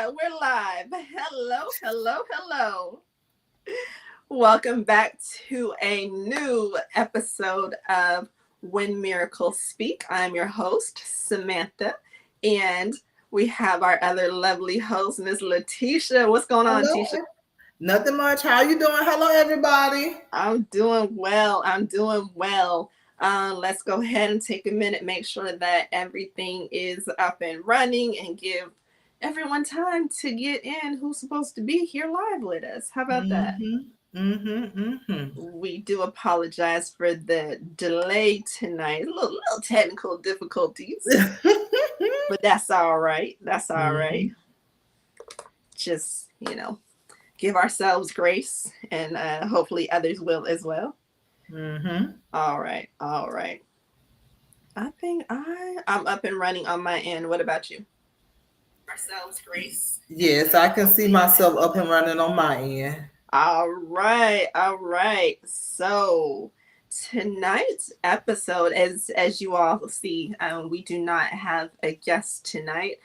We're live. Hello, hello, hello. Welcome back to a new episode of When Miracles Speak. I'm your host, Samantha, and we have our other lovely host, Miss Letitia. What's going on, Hello. Tisha? Nothing much. How you doing? Hello, everybody. I'm doing well. I'm doing well. Let's go ahead and take a minute, make sure that everything is up and running, and give everyone time to get in who's supposed to be here live with us. How about that? Mm-hmm. Mm-hmm. Mm-hmm. We do apologize for the delay tonight. A little technical difficulties, but that's all right. That's all right. Mm-hmm. Just, give ourselves grace, and hopefully others will as well. Mm-hmm. All right. All right. I think I'm up and running on my end. What about you? Ourselves, Grace. Yes, I can see myself up and running on my end. All right, all right. So tonight's episode, as you all see, we do not have a guest tonight.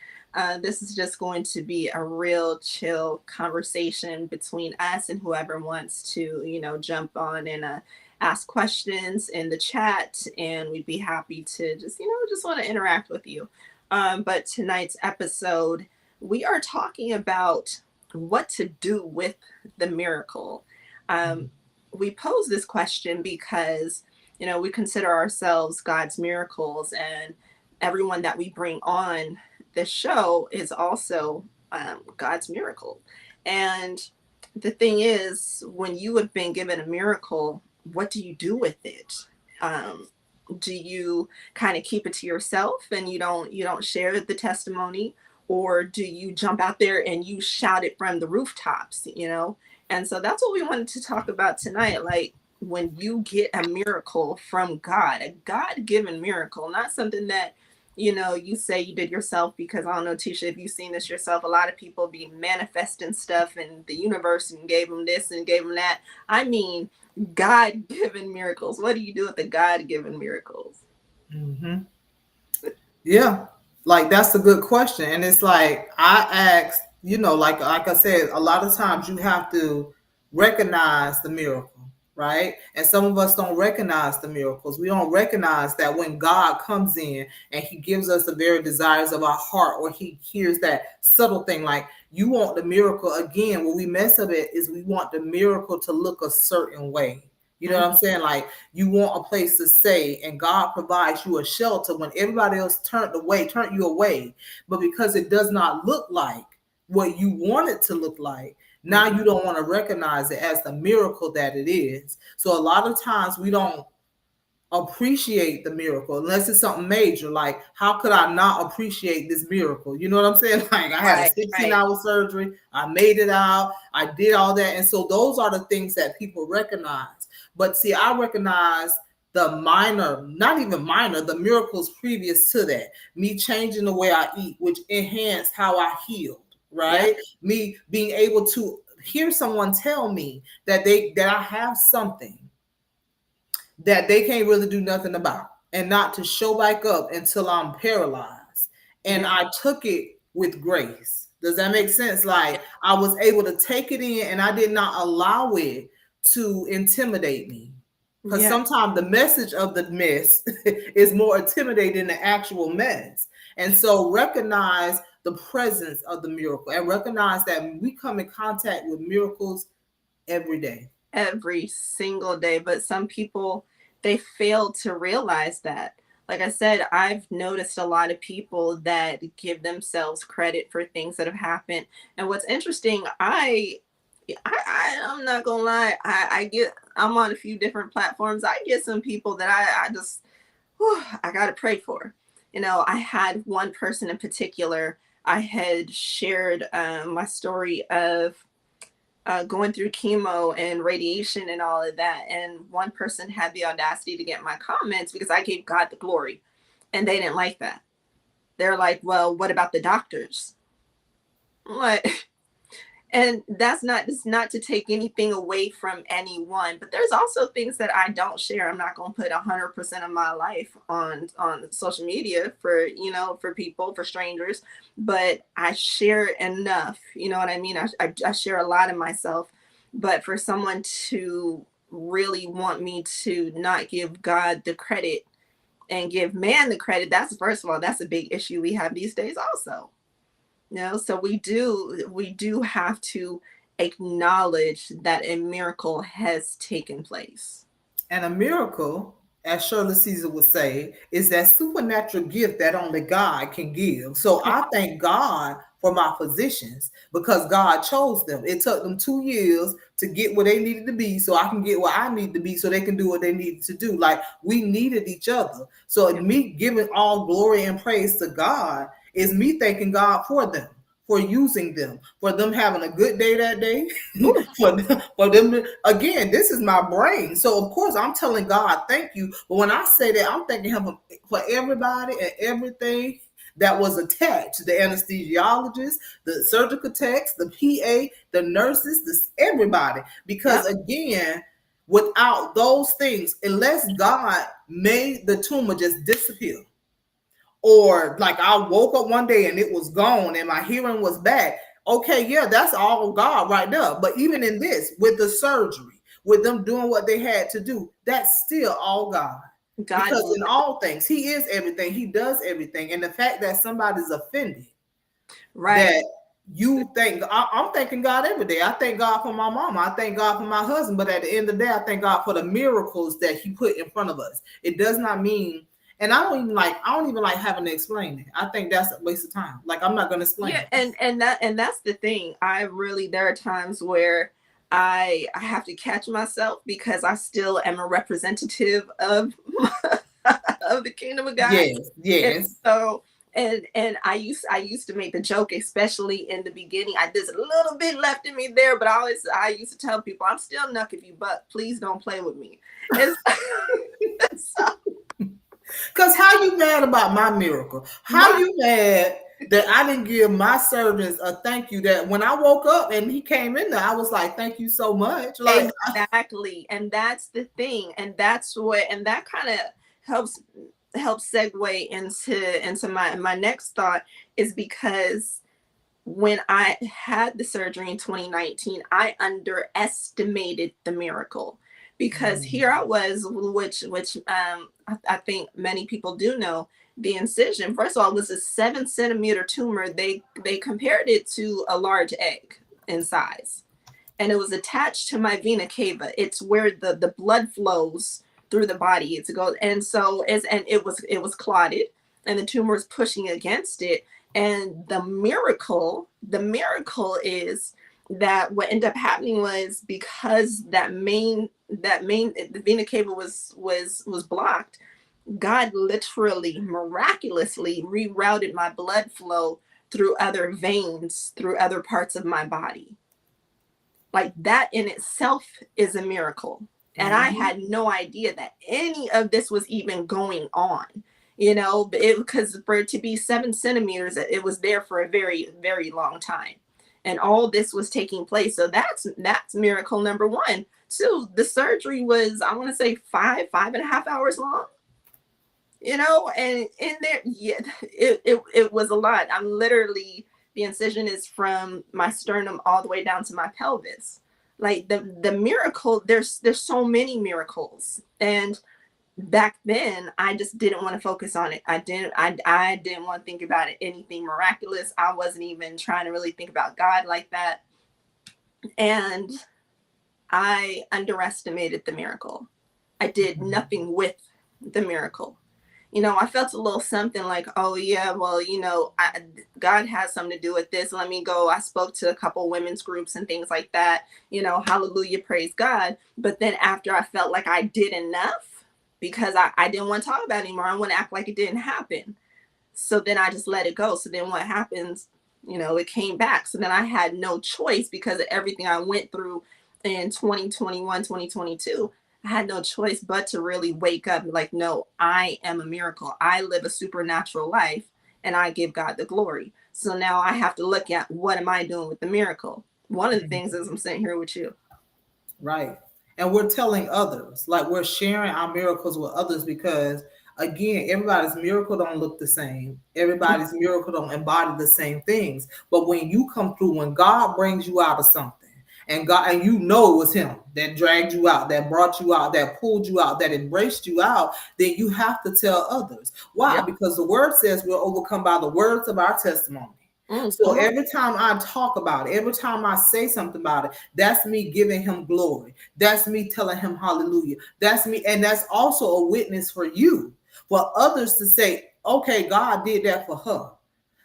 This is just going to be a real chill conversation between us and whoever wants to, jump on and ask questions in the chat, and we'd be happy to just want to interact with you. But tonight's episode, we are talking about what to do with the miracle. Um, we pose this question because, we consider ourselves God's miracles, and everyone that we bring on the show is also God's miracle. And the thing is, when you have been given a miracle, what do you do with it? Do you kind of keep it to yourself and you don't share the testimony, or do you jump out there and you shout it from the rooftops? And so that's what we wanted to talk about tonight. Like, when you get a miracle from God, a God-given miracle, not something that you say you did yourself, because I don't know, Tisha, if you've seen this yourself, a lot of people be manifesting stuff in the universe and gave them this and gave them that. I mean, God-given miracles. What do you do with the God-given miracles? Mm-hmm. Yeah, like that's a good question, and it's like I asked, like I said, a lot of times you have to recognize the miracle, right? And some of us don't recognize the miracles. We don't recognize that when God comes in and He gives us the very desires of our heart, or He hears that subtle thing, like you want the miracle again. What we mess up it is we want the miracle to look a certain way. You know what I'm saying? Like you want a place to stay, and God provides you a shelter when everybody else turn you away. But because it does not look like what you want it to look like, now you don't want to recognize it as the miracle that it is. So a lot of times we don't appreciate the miracle unless it's something major. Like, how could I not appreciate this miracle? You know what I'm saying? Like, I had a Right, 16-hour surgery, I made it out, I did all that. And so those are the things that people recognize. But see, I recognize the minor, not even minor, the miracles previous to that. Me changing the way I eat, which enhanced how I healed, right? Yep. Me being able to hear someone tell me that I have something that they can't really do nothing about, and not to show back up until I'm paralyzed. And Yeah. I took it with grace. Does that make sense? Like I was able to take it in, and I did not allow it to intimidate me. Because Yeah. sometimes the message of the mess is more intimidating than the actual mess. And so recognize the presence of the miracle, and recognize that we come in contact with miracles every day. Every single day. But some people, they fail to realize that. Like I said, I've noticed a lot of people that give themselves credit for things that have happened. And what's interesting, I'm not gonna lie, I'm on a few different platforms. I get some people that I just I gotta pray for. I had one person in particular. I had shared my story of going through chemo and radiation and all of that. And one person had the audacity to get my comments because I gave God the glory. And they didn't like that. They're like, well, what about the doctors? What? And that's not, it's not to take anything away from anyone, but there's also things that I don't share. I'm not going to put 100% of my life on social media for, for people, for strangers, but I share enough. You know what I mean? I share a lot of myself, but for someone to really want me to not give God the credit and give man the credit, that's, first of all, that's a big issue we have these days also. So we do have to acknowledge that a miracle has taken place. And a miracle, as Shirley Caesar would say, is that supernatural gift that only God can give. So Come I thank God for my physicians because God chose them. It took them 2 years to get where they needed to be so I can get where I need to be so they can do what they needed to do. Like we needed each other. So on. me giving all glory and praise to God is me thanking God for them, for using them, for them having a good day that day, Ooh, for them again, this is my brain. So of course I'm telling God thank you. But when I say that, I'm thanking him for everybody and everything that was attached: the anesthesiologist, the surgical techs, the PA, the nurses, everybody. Because yep. again, without those things, unless God made the tumor just disappear, or like I woke up one day and it was gone and my hearing was back. Okay, yeah, that's all God right there. But even in this, with the surgery, with them doing what they had to do, that's still all God. God, Because in all things, He is everything, He does everything. And the fact that somebody's offended, right. that you think, I'm thanking God every day. I thank God for my mama. I thank God for my husband. But at the end of the day, I thank God for the miracles that He put in front of us. It does not mean, and I don't even like having to explain it. I think that's a waste of time. Like I'm not gonna explain Yeah, it. and that's the thing. I really, there are times where I have to catch myself because I still am a representative of of the kingdom of God. Yes, And yes. so, and I used to make the joke, especially in the beginning. There's a little bit left in me there, but I used to tell people I'm still nuck if you buck. Please don't play with me. And so, Because how you mad about my miracle? How right. you mad that I didn't give my servants a thank you? That when I woke up and he came in there, I was like, "Thank you so much." Like, Exactly. And that's the thing. And that's what, and that kind of helps segue into my next thought, is because when I had the surgery in 2019, I underestimated the miracle, because here I was, which I think many people do know, the incision. First of all, it was a 7 centimeter tumor. They compared it to a large egg in size, and it was attached to my vena cava. It's where the blood flows through the body. It's go, and so as and it was clotted, and the tumor is pushing against it. And the miracle is that what ended up happening was, because that main the vena cava was blocked, God literally miraculously rerouted my blood flow through other veins, through other parts of my body. Like, that in itself is a miracle. And I mhm. had no idea that any of this was even going on. Because for it to be 7 centimeters, it was there for a very, very long time. And all this was taking place. So that's miracle number one. Two, the surgery was, I want to say, 5.5 hours long. And in there, yeah, it was a lot. I'm literally, the incision is from my sternum all the way down to my pelvis. Like, the miracle, there's so many miracles. And back then I just didn't want to focus on it. I didn't want to think about it, anything miraculous. I wasn't even trying to really think about God like that. And I underestimated the miracle. I did nothing with the miracle. I felt a little something like, oh yeah, well, God has something to do with this. Let me go. I spoke to a couple women's groups and things like that. Hallelujah, praise God. But then after I felt like I did enough, because I didn't want to talk about it anymore. I want to act like it didn't happen. So then I just let it go. So then what happens? It came back. So then I had no choice, because of everything I went through in 2021, 2022. I had no choice but to really wake up like, no, I am a miracle. I live a supernatural life, and I give God the glory. So now I have to look at, what am I doing with the miracle? One of the things is I'm sitting here with you. Right. And we're telling others, like we're sharing our miracles with others because again, everybody's miracle don't look the same. Everybody's miracle don't embody the same things. But when you come through, when God brings you out of something, and you know it was him that dragged you out, that brought you out, that pulled you out, that embraced you out, then you have to tell others. Why? Yep. Because the word says we're overcome by the words of our testimony. So Come on. every time I talk about it, every time I say something about it, that's me giving him glory. That's me telling him hallelujah. That's me. And that's also a witness for you, for others to say, okay, God did that for her.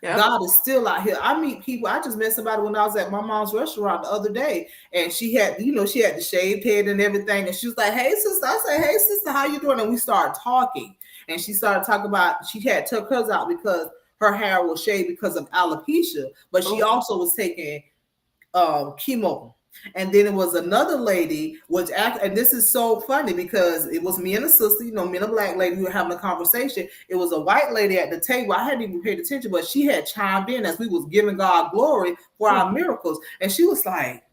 Yep. God is still out here. I meet people. I just met somebody when I was at my mom's restaurant the other day, and she had, she had the shaved head and everything, and she was like, "Hey, sister." I said, "Hey, sister, how you doing?" And we started talking, and she started talking about she had took hers out because her hair was shaved because of alopecia, but she Oh. also was taking chemo. And then it was another lady, and this is so funny because it was me and a sister, me and a black lady who were having a conversation. It was a white lady at the table. I hadn't even paid attention, but she had chimed in as we was giving God glory for our miracles. And she was like,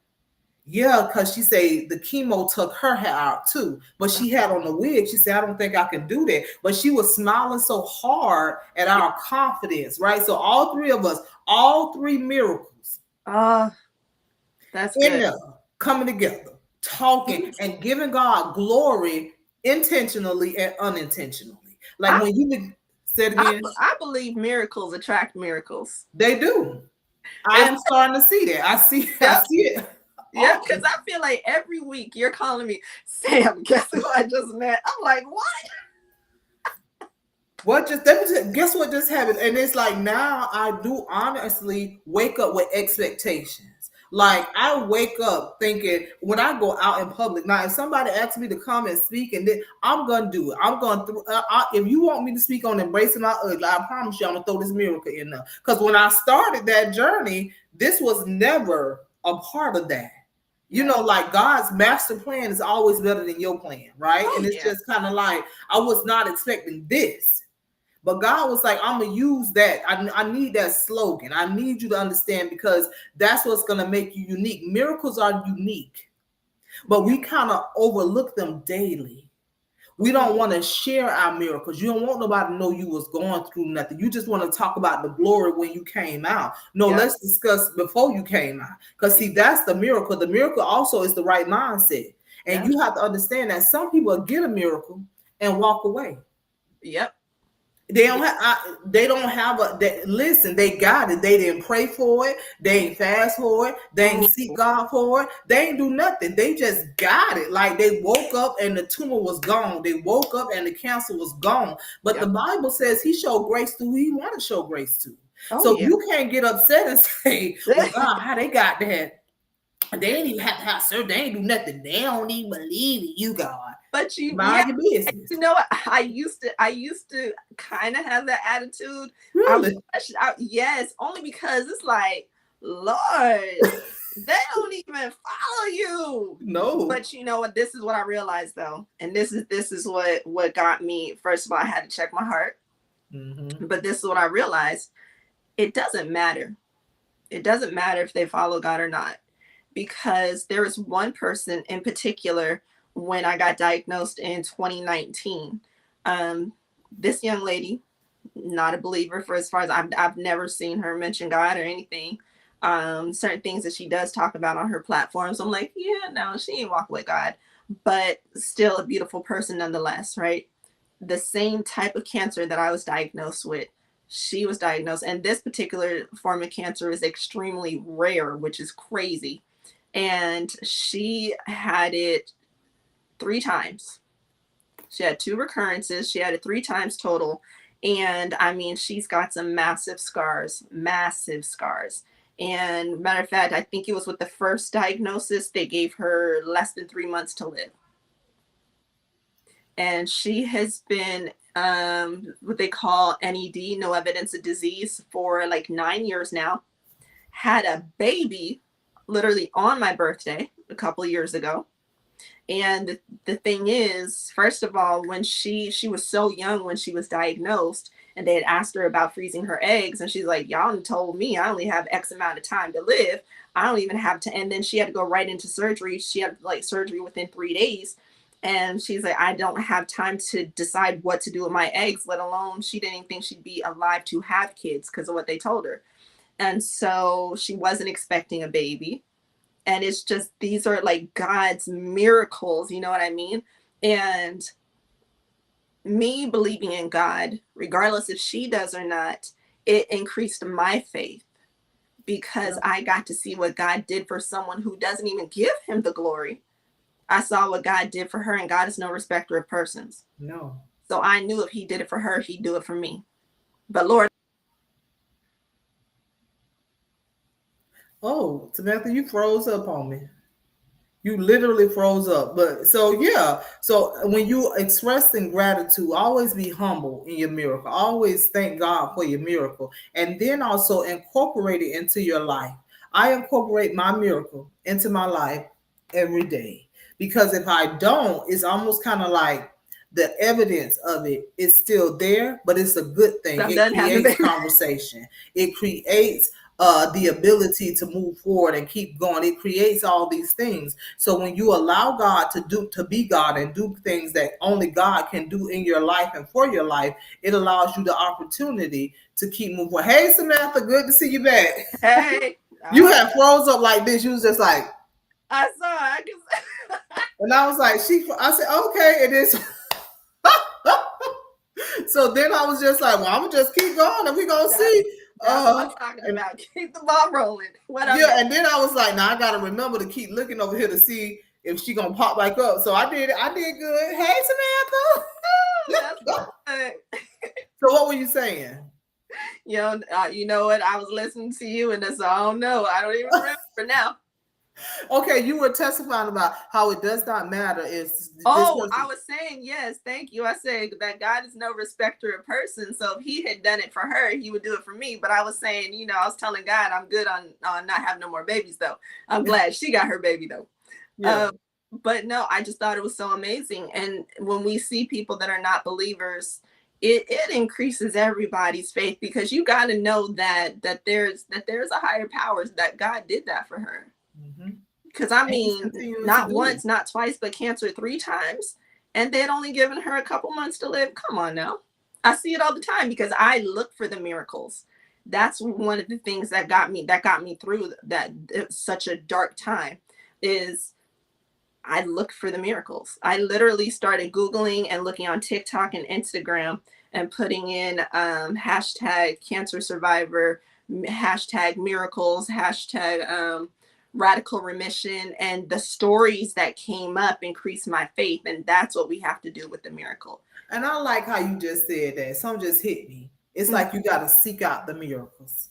yeah, because she said the chemo took her hair out too. But she had on a wig. She said, I don't think I can do that. But she was smiling so hard at our confidence, right? So all three of us, all three miracles That's in good. there coming together, talking and giving God glory intentionally and unintentionally. Like I, when you said again, I believe miracles attract miracles. they do. I It's, am starting to see that. I see yep. it. Yeah, because I feel like every week you're calling me, Sam, guess who I just met? I'm like, what? What just guess what just happened? And it's like now I do honestly wake up with expectations. Like I wake up thinking when I go out in public. Now, if somebody asks me to come and speak, and then I'm gonna do it. I'm gonna if you want me to speak on embracing my ugly, I promise you, I'm gonna throw this miracle in there. Because when I started that journey, this was never a part of that. Like God's master plan is always better than your plan, right? Oh, And it's yeah. just kind of like I was not expecting this. But God was like, I'm going to use that. I need that slogan. I need you to understand because that's what's going to make you unique. Miracles are unique, but we kind of overlook them daily. We don't want to share our miracles. You don't want nobody to know you was going through nothing. You just want to talk about the glory when you came out. No, let's discuss before you came out. Because see, that's the miracle. The miracle also is the right mindset. And you have to understand that some people get a miracle and walk away. Yep. They don't have listen, they got it. They didn't pray for it. They ain't fast for it. They ain't seek God for it. They ain't do nothing. They just got it. Like they woke up and the tumor was gone. They woke up and the cancer was gone. But the Bible says he showed grace to who he want to show grace to. So you can't get upset and say, well, God, how they got that? They ain't even have to have surgery. They ain't do nothing. They don't even believe in you, God. But Mind your business. You know what? I used to kind of have that attitude. Really? Yes, only because it's like, Lord, they don't even follow you. No. But you know what? This is what I realized though, and this is what got me. First of all, I had to check my heart. Mm-hmm. But this is what I realized: it doesn't matter. It doesn't matter if they follow God or not, because there was one person in particular when I got diagnosed in 2019. This young lady, not a believer for as far as I've never seen her mention God or anything. Certain things that she does talk about on her platforms, I'm like, yeah, no, she ain't walk with God, but still a beautiful person nonetheless, right? The same type of cancer that I was diagnosed with, she was diagnosed, and this particular form of cancer is extremely rare, which is crazy. And she had it 3 times. She had 2 recurrences. She had it 3 times total. And I mean, she's got some massive scars, massive scars. And matter of fact, I think it was with the first diagnosis, they gave her less than 3 months to live. And she has been what they call NED, no evidence of disease, for like 9 years now. Had a baby literally on my birthday a couple of years ago. And the thing is, first of all, when she was so young when she was diagnosed, and they had asked her about freezing her eggs, and she's like, y'all told me I only have X amount of time to live. I don't even have to. And then she had to go right into surgery. She had like surgery within 3 days. And she's like, I don't have time to decide what to do with my eggs, let alone she didn't even think she'd be alive to have kids because of what they told her. And so she wasn't expecting a baby. And it's just, these are like God's miracles, you know what I mean? And me believing in God, regardless if she does or not, it increased my faith because I got to see what God did for someone who doesn't even give him the glory. I saw what God did for her, and God is no respecter of persons. No. So I knew if he did it for her, he'd do it for me. But Lord. Oh, Samantha, you froze up on me. You literally froze up. But so yeah. So when you expressing gratitude, always be humble in your miracle. Always thank God for your miracle. And then also incorporate it into your life. I incorporate my miracle into my life every day. Because if I don't, it's almost kind of like the evidence of it is still there, but it's a good thing. It creates conversation. It creates the ability to move forward and keep going. It creates all these things. So when you allow God to be God and do things that only God can do in your life and for your life, it allows you the opportunity to keep moving. Hey, Samantha, good to see you back. Hey. You had froze up like this. You was just like, I saw. I can. And I was like, I said, okay, it is. So then I was just like, well, I'm gonna just keep going and we're gonna see. That's what I'm talking about. Keep the ball rolling. Yeah, and then I was like, now I gotta remember to keep looking over here to see if she gonna pop back up. So I did good. Hey, Samantha. That's good. So what were you saying? You know what? I was listening to you, and that's all I don't know. I don't even remember now. Okay, you were testifying about how it does not matter if. I was saying, yes, thank you. I said that God is no respecter of person. So if he had done it for her, he would do it for me. But I was saying, I was telling God I'm good on not having no more babies, though. I'm glad she got her baby, though. Yeah. But no, I just thought it was so amazing. And when we see people that are not believers, it increases everybody's faith, because you got to know that there's a higher powers, that God did that for her. Because I mean, not once, not twice, but cancer 3 times, and they'd only given her a couple months to live. Come on now. I see it all the time because I look for the miracles. That's one of the things that got me through that such a dark time, is I looked for the miracles. I literally started Googling and looking on TikTok and Instagram and putting in hashtag cancer survivor, hashtag miracles, hashtag radical remission, and the stories that came up increased my faith. And that's what we have to do with the miracle. And I like how you just said that. Some just hit me. It's like you got to seek out the miracles.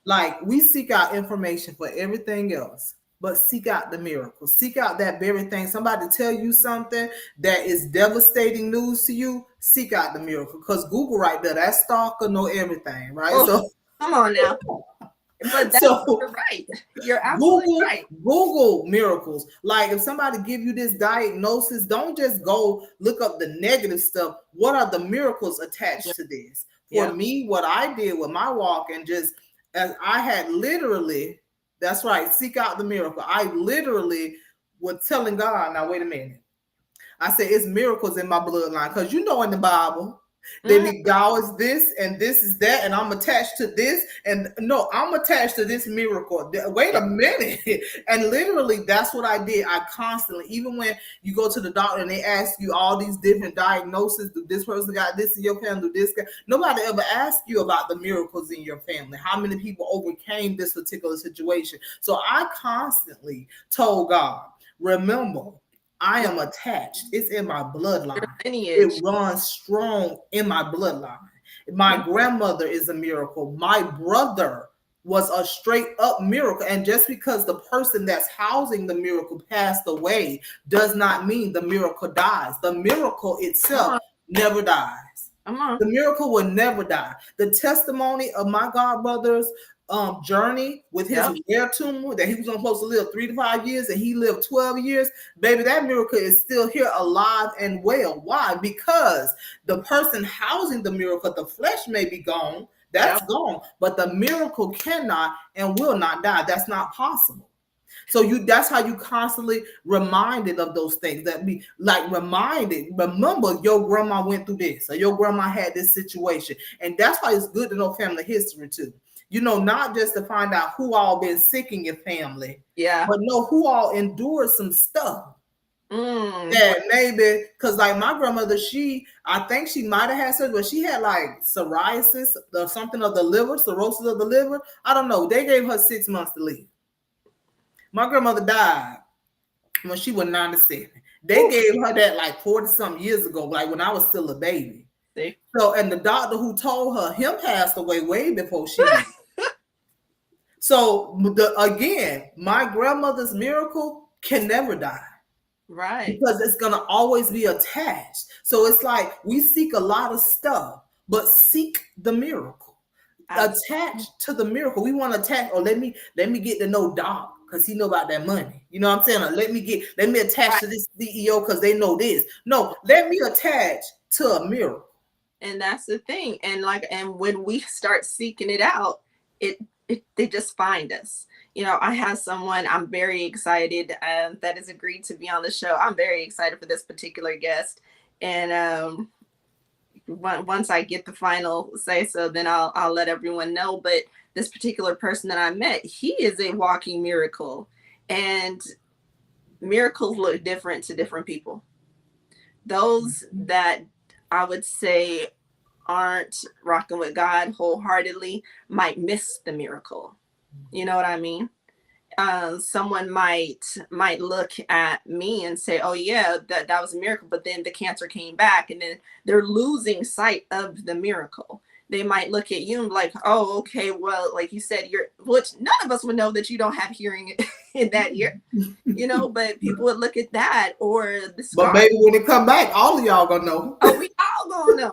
Like we seek out information for everything else, but seek out the miracles. Seek out that very thing. Somebody tell you something that is devastating news to you, seek out the miracle. Because Google right there, that stalker know everything, right? So come on now. But you're right. You're absolutely right. Google miracles. Like if somebody give you this diagnosis, don't just go look up the negative stuff. What are the miracles attached to this? For me, what I did with my walk, and just as I had literally, that's right, seek out the miracle. I literally was telling God, now wait a minute. I said, it's miracles in my bloodline. Because in the Bible, then God is this and this is that, and I'm attached to this, and no, I'm attached to this miracle. Wait a minute. And literally that's what I did. I constantly, even when you go to the doctor and they ask you all these different diagnoses, do this person got this in your family, do this guy, nobody ever asked you about the miracles in your family, how many people overcame this particular situation. So I constantly told God, remember, I am attached. It's in my bloodline. It runs strong in my bloodline. My grandmother is a miracle. My brother was a straight up miracle. And just because the person that's housing the miracle passed away does not mean the miracle dies. The miracle itself never dies. The miracle will never die. The testimony of my godbrothers, journey with his Yep. rare tumor that he was supposed to live 3 to 5 years and he lived 12 years, baby, that miracle is still here alive and well. Why? Because the person housing the miracle, the flesh may be gone, that's Yep. gone, but the miracle cannot and will not die. That's not possible. So that's how you constantly reminded of those things, that be like reminded. Remember, your grandma went through this, or your grandma had this situation. And that's why it's good to know family history too. Not just to find out who all been sick in your family, Yeah. but know who all endured some stuff. Mm. That maybe, because like my grandmother, I think she might have had surgery, but she had like psoriasis or something of the liver, cirrhosis of the liver. I don't know. They gave her 6 months to live. My grandmother died when she was 97. They Oof. gave her that like 40 some years ago, like when I was still a baby. See? So, and the doctor who told her, him passed away way before she did. So, again, my grandmother's miracle can never die. Right. Because it's going to always be attached. So it's like we seek a lot of stuff, but seek the miracle. Attached to the miracle. We want to attach, or let me get to know Doc because he know about that money. You know what I'm saying? Or let me attach to this CEO because they know this. No, let me attach to a miracle. And that's the thing. And when we start seeking it out, they just find us. I have someone I'm very excited that has agreed to be on the show. I'm very excited for this particular guest. And once I get the final say so, then I'll let everyone know. But this particular person that I met, he is a walking miracle. And miracles look different to different people. Those that I would say aren't rocking with God wholeheartedly might miss the miracle. You know what I mean? Someone might look at me and say, "Oh yeah, that was a miracle," but then the cancer came back, and then they're losing sight of the miracle. They might look at you and be like, "Oh, okay, well, like you said, which none of us would know that you don't have hearing in that ear, but people would look at that or the scar. But maybe when it come back, all of y'all gonna know. Oh, we all gonna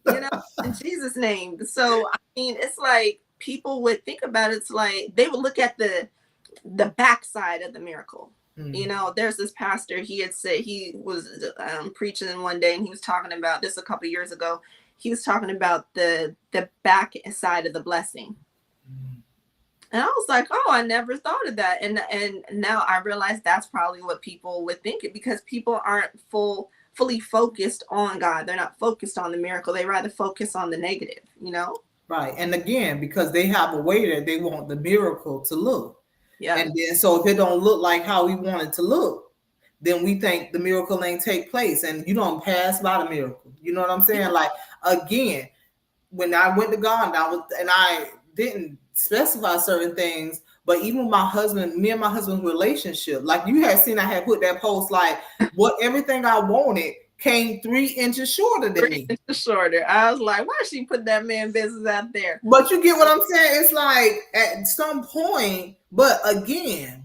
know, in Jesus' name. So I mean, it's like people would think about it. It's like they would look at the backside of the miracle. There's this pastor, he had said, he was preaching one day, and he was talking about this a couple years ago. He was talking about the back side of the blessing. And I was like, oh, I never thought of that. And now I realize that's probably what people would think, it because people aren't fully focused on God. They're not focused on the miracle. They rather focus on the negative, Right. And again, because they have a way that they want the miracle to look. Yeah. And then so if it don't look like how we want it to look, then we think the miracle ain't take place, and you don't pass by the miracle. You know what I'm saying? Like, again, when I went to God, and I didn't specify certain things, but even me and my husband's relationship, like you had seen, I had put that post, like everything I wanted came 3 inches shorter than me. 3 inches shorter. I was like, why she put that man business out there? But you get what I'm saying? It's like at some point, but again,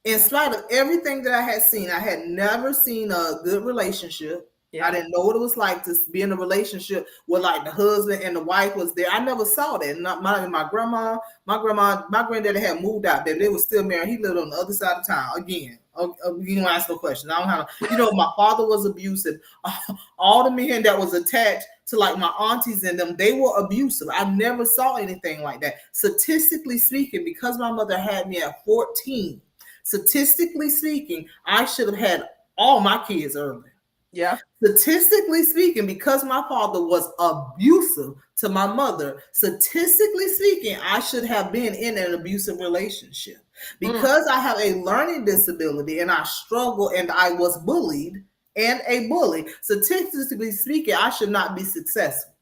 in spite of everything that I had seen, I had never seen a good relationship. Yeah. I didn't know what it was like to be in a relationship where like the husband and the wife was there. I never saw that. My grandma, my granddaddy had moved out there. They were still married. He lived on the other side of town. Again, you don't ask no questions. I don't have. My father was abusive. All the men that was attached to like my aunties and them, they were abusive. I never saw anything like that. Statistically speaking, because my mother had me at 14, statistically speaking, I should have had all my kids early. Yeah. Statistically speaking, because my father was abusive to my mother, statistically speaking, I should have been in an abusive relationship. Because I have a learning disability and I struggle and I was bullied and a bully, statistically speaking, I should not be successful.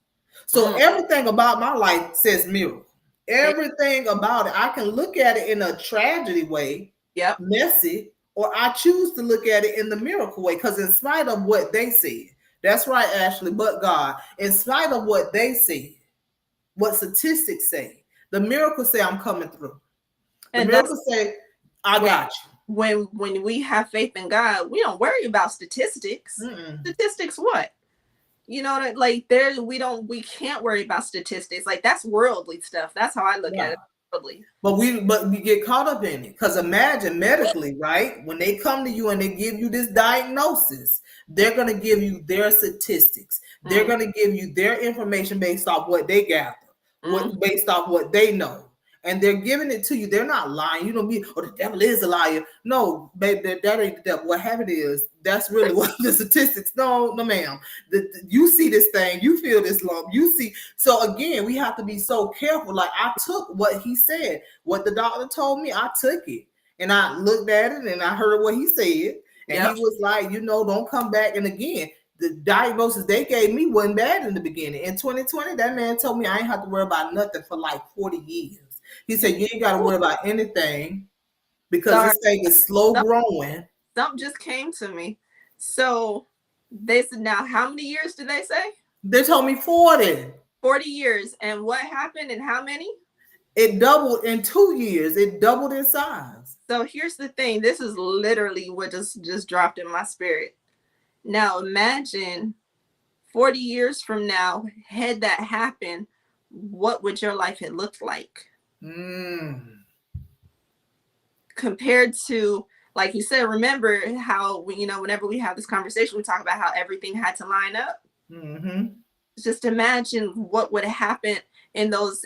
So everything about my life says miracle. Everything about it, I can look at it in a tragedy way, messy, or I choose to look at it in the miracle way, because in spite of what they said, that's right, Ashley, but God, in spite of what they said, what statistics say, the miracle say I'm coming through. The miracle say, I got you. When we have faith in God, we don't worry about statistics. Statistics what? Like we can't worry about statistics. Like that's worldly stuff. That's how I look at it. Totally. But we get caught up in it because imagine medically, right? When they come to you and they give you this diagnosis, they're going to give you their statistics. They're Mm, going to give you their information based off what they gather, mm, what based off what they know. And they're giving it to you. They're not lying. You don't be, oh, the devil is a liar. No, baby, that ain't the devil. What happened is that's really what the statistics. No, no, ma'am. You see this thing, you feel this lump, you see. So again, we have to be so careful. Like I took what he said, what the doctor told me, I took it. And I looked at it and I heard what he said. And he yep. was like, don't come back. And again, the diagnosis they gave me wasn't bad in the beginning. In 2020, that man told me I ain't have to worry about nothing for like 40 years. He said, you ain't got to Ooh, worry about anything because sorry. this thing is slow Some- growing. Something just came to me. So they said, now, how many years did they say? They told me 40. 40 years. And what happened and how many? It doubled in 2 years. It doubled in size. So here's the thing. This is literally what just dropped in my spirit. Now imagine 40 years from now, had that happened, what would your life have looked like? Compared to, like you said, remember how whenever we have this conversation, we talk about how everything had to line up. Mm-hmm. Just imagine what would have happened in those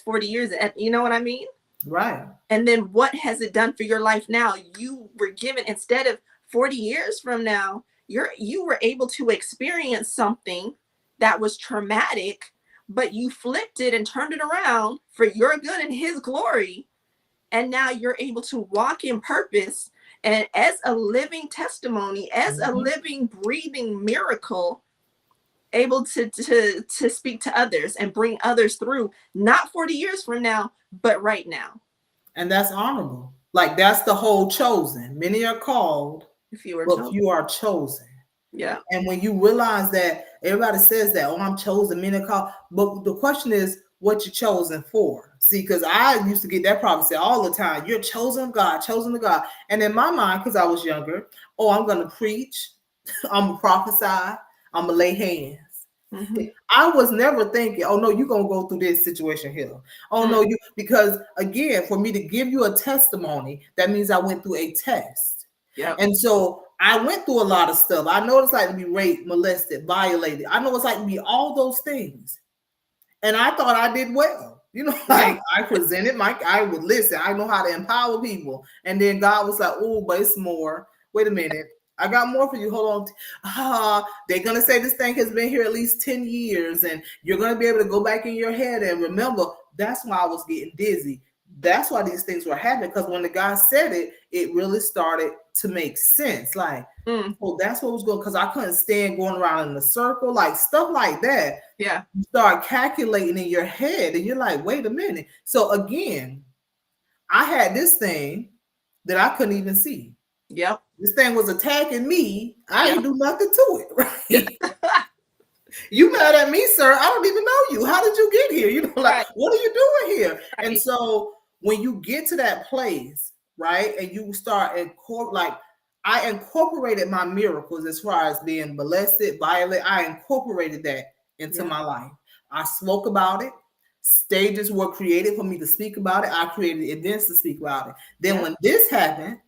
40 years. You know what I mean? Right. And then what has it done for your life now? You were given, instead of 40 years from now, you were able to experience something that was traumatic, but you flipped it and turned it around for your good and his glory. And now you're able to walk in purpose and as a living testimony, as a living, breathing miracle, able to speak to others and bring others through, not 40 years from now, but right now. And that's honorable. Like that's the whole chosen. Many are called, If you were but chosen. few are chosen. Yeah. And when you realize that everybody says that, oh, I'm chosen, many are called. But the question is, what you're chosen for? See, because I used to get that prophecy all the time. You're chosen of God, chosen of God. And in my mind, because I was younger, oh, I'm going to preach, I'm going to prophesy, I'm going to lay hands. Mm-hmm. I was never thinking, oh no, you're gonna go through this situation here. Oh no, because again, for me to give you a testimony, that means I went through a test. Yep. And so I went through a lot of stuff. I know what it's like to be raped, molested, violated. I know what it's like to be all those things. And I thought I did well. Like I presented I would listen. I know how to empower people. And then God was like, oh, but it's more. Wait a minute. I got more for you. Hold on. They're going to say this thing has been here at least 10 years. And you're going to be able to go back in your head and remember, that's why I was getting dizzy. That's why these things were happening. Because when the guy said it, it really started to make sense. Like, oh, that's what was going, because I couldn't stand going around in a circle, like stuff like that. Yeah. You start calculating in your head and you're like, wait a minute. So again, I had this thing that I couldn't even see. Yep. This thing was attacking me. I didn't do nothing to it, right? You mad at me, sir? I don't even know you. How did you get here? Like, right. What are you doing here? Right. And so when you get to that place, right, and you start I incorporated my miracles as far as being molested, violated. I incorporated that into my life. I spoke about it. Stages were created for me to speak about it. I created events to speak about it. Then when this happened,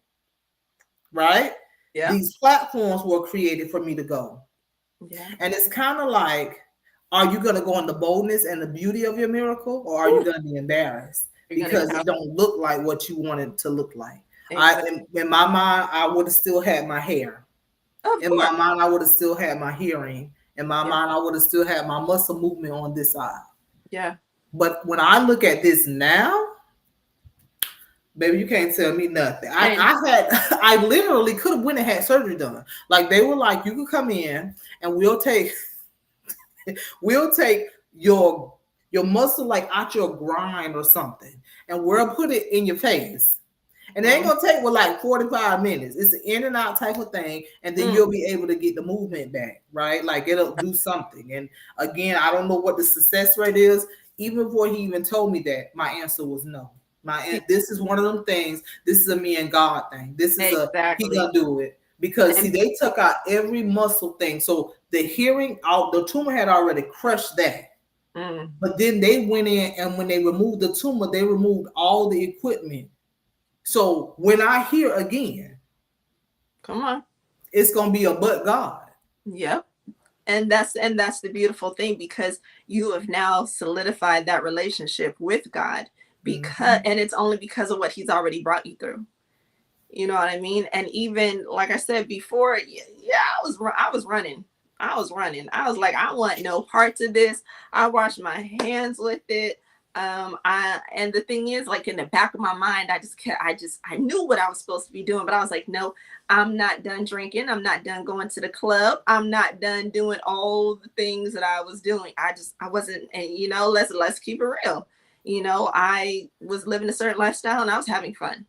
right? Yeah. These platforms were created for me to go. Yeah. And it's kind of like, are you going to go in the boldness and the beauty of your miracle, or are you going to be embarrassed because it don't look like what you want it to look like? Exactly. In my mind, I would have still had my hair. In my mind, I would have still had my hearing. In my mind, I would have still had my muscle movement on this side. Yeah. But when I look at this now, baby, you can't tell me nothing. I literally could have went and had surgery done. Like they were like, you can come in and we'll take your muscle like out your grind or something, and we'll put it in your face. And it ain't gonna take like 45 minutes. It's an in and out type of thing, and then you'll be able to get the movement back, right? Like it'll do something. And again, I don't know what the success rate is. Even before he even told me that, my answer was no. This is one of them things. This is a me and God thing. This is he gonna do it, because see, they took out every muscle thing. So the hearing out, the tumor had already crushed that. Mm. But then they went in, and when they removed the tumor, they removed all the equipment. So when I hear again, Come on. it's gonna be a but God. Yep. And that's the beautiful thing, because you have now solidified that relationship with God, because Mhm. and it's only because of what he's already brought you through. You know what I mean? And even like I said before, yeah, I was running. I was running. I was like, I want no parts of this. I washed my hands with it. I and the thing is, like in the back of my mind, I knew what I was supposed to be doing, but I was like, no, I'm not done drinking. I'm not done going to the club. I'm not done doing all the things that I was doing. I wasn't, and let's keep it real. I was living a certain lifestyle and I was having fun,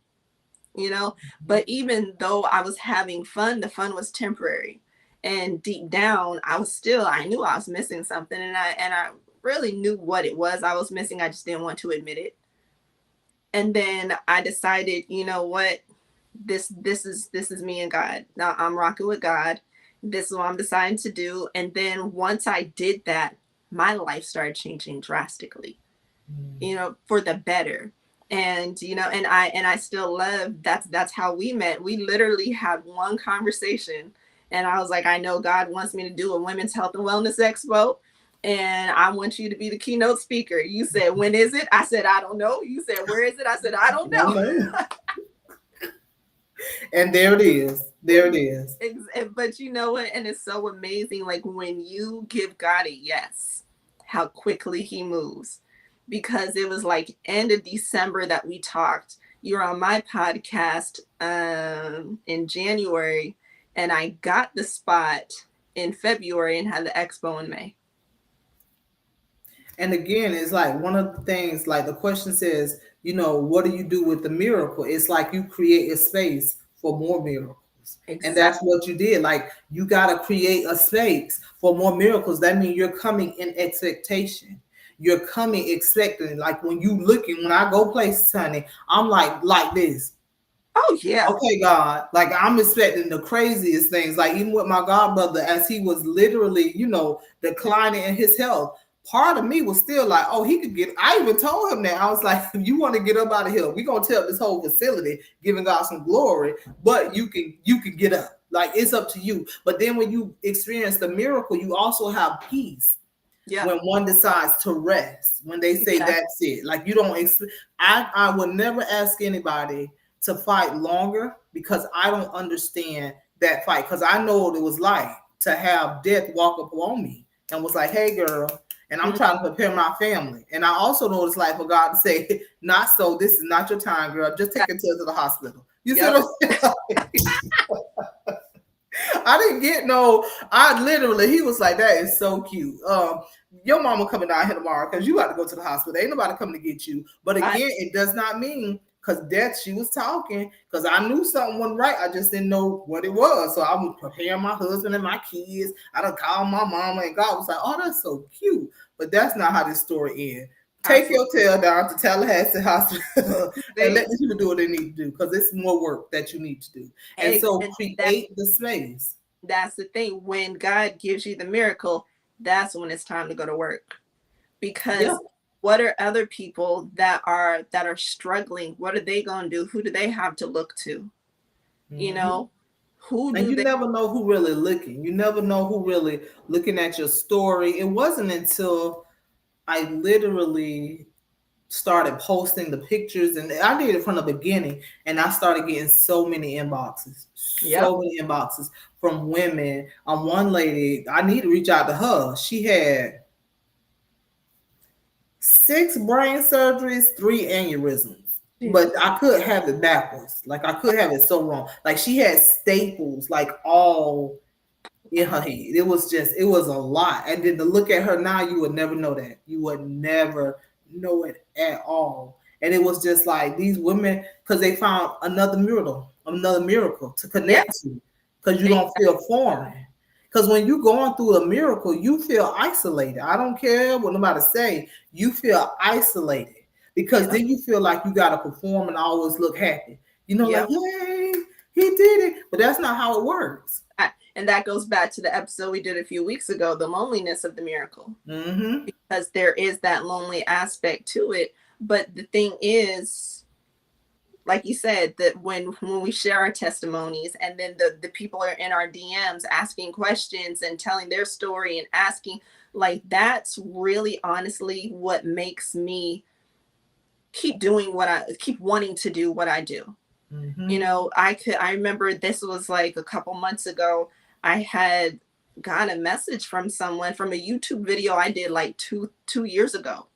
but even though I was having fun, the fun was temporary. And deep down, I knew I was missing something, and I really knew what it was I was missing. I just didn't want to admit it. And then I decided, you know what? This is me and God. Now I'm rocking with God. This is what I'm deciding to do. And then once I did that, my life started changing drastically, for the better. And and I still love, that's how we met. We literally had one conversation, and I was like, I know God wants me to do a women's health and wellness expo, and I want you to be the keynote speaker. You said, when is it? I said, I don't know. You said, where is it? I said, I don't Oh know. man. And there it is. There it is. But you know what? And it's so amazing. Like when you give God a yes, how quickly he moves. Because it was like end of December that we talked. You were on my podcast in January, and I got the spot in February and had the expo in May. And again, it's like one of the things, like the question says, what do you do with the miracle? It's like you create a space for more miracles. And that's Exactly. what you did. Like you got to create a space for more miracles. That means you're coming in expectation. You're coming expecting. Like when I go places, honey, I'm like this. Oh yeah. Okay, God, like I'm expecting the craziest things. Like even with my godbrother, as he was literally, declining in his health, part of me was still like, oh, he could get. I even told him that I was like, if you want to get up out of here, we're gonna tell this whole facility, giving God some glory, but you can get up. Like it's up to you. But then when you experience the miracle, you also have peace Yeah. when one decides to rest, when they say Exactly. that's it. Like you don't I would never ask anybody to fight longer because I don't understand that fight, because I know what it was like to have death walk up on me and was like, hey girl, and I'm Mm, trying to prepare my family. And I also know what it's like for God to say, not so, this is not your time, girl. Just take your tail to the hospital. You see yep. what I'm saying? I didn't get no. I literally, he was like, "That is so cute." Your mama coming down here tomorrow because you got to go to the hospital. Ain't nobody coming to get you. But I, again, it does not mean because death. She was talking because I knew something wasn't right. I just didn't know what it was. So I was preparing my husband and my kids. I done called my mama, and God was like, "Oh, that's so cute." But that's not how this story ends. Take Absolutely. your tail down to Tallahassee Hospital and See? let the people do what they need to do because it's more work that you need to do. And so And create the space. that's the thing. When God gives you the miracle, that's when it's time to go to work. Yeah. Because what are other people that are struggling? What are they going to do? Who do they have to look to? You Mm-hmm. know, who And do you they? never know who really looking. You never know who really looking at your story. It wasn't until I literally started posting the pictures, and I did it from the beginning, and I started getting Yep. so many inboxes from women. One lady, I need to reach out to her. She had 6 brain surgeries, 3 aneurysms. But Jesus. I could have it backwards. Like I could have it so wrong. Like she had staples like all in her head. It was a lot. And then to look at her now, you would never know that. You would never know it at all. And it was just like these women, because they found another miracle to Yeah. connect to, because you don't feel foreign. Because when you're going through a miracle, you feel isolated. I don't care what nobody say. You feel isolated because Yep. then you feel like you got to perform and always look happy. Like, Yep. yay, he did it. But that's not how it works. And that goes back to the episode we did a few weeks ago, the loneliness of the miracle, Mm-hmm. because there is that lonely aspect to it. But the thing is, like you said, that when we share our testimonies, and then the people are in our DMs asking questions and telling their story and asking, like, that's really honestly what makes me keep doing what I keep wanting to do what I do. You Mm-hmm. know, I remember this was like a couple months ago. I had got a message from someone from a YouTube video I did like two years ago,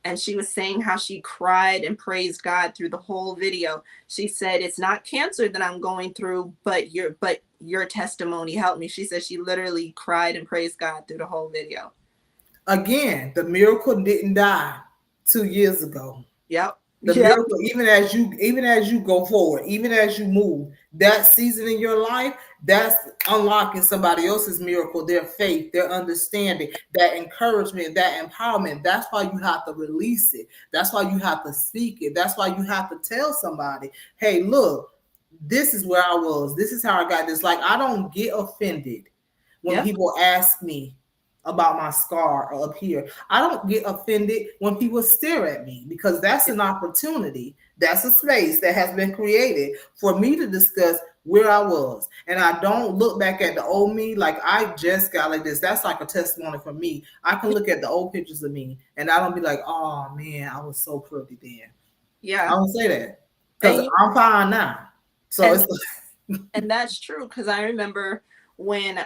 and she was saying how she cried and praised God through the whole video. She said, "It's not cancer that I'm going through, but your testimony helped me." She said she literally cried and praised God through the whole video. Again, the miracle didn't die 2 years ago. Yep. The Yep. miracle, even as you go forward, even as you move, that season in your life, that's unlocking somebody else's miracle, their faith, their understanding, that encouragement, that empowerment. That's why you have to release it. That's why you have to speak it. That's why you have to tell somebody, hey, look, this is where I was. This is how I got this. Like, I don't get offended when Yep. people ask me about my scar up here. I don't get offended when people stare at me, because that's Yep. an opportunity. That's a space that has been created for me to discuss where I was. And I don't look back at the old me like I just got like this. That's like a testimony for me. I can look at the old pictures of me and I don't be like, oh man, I was so pretty then. I Yeah. don't say that because And I'm fine now. So and it's and that's true, because I remember when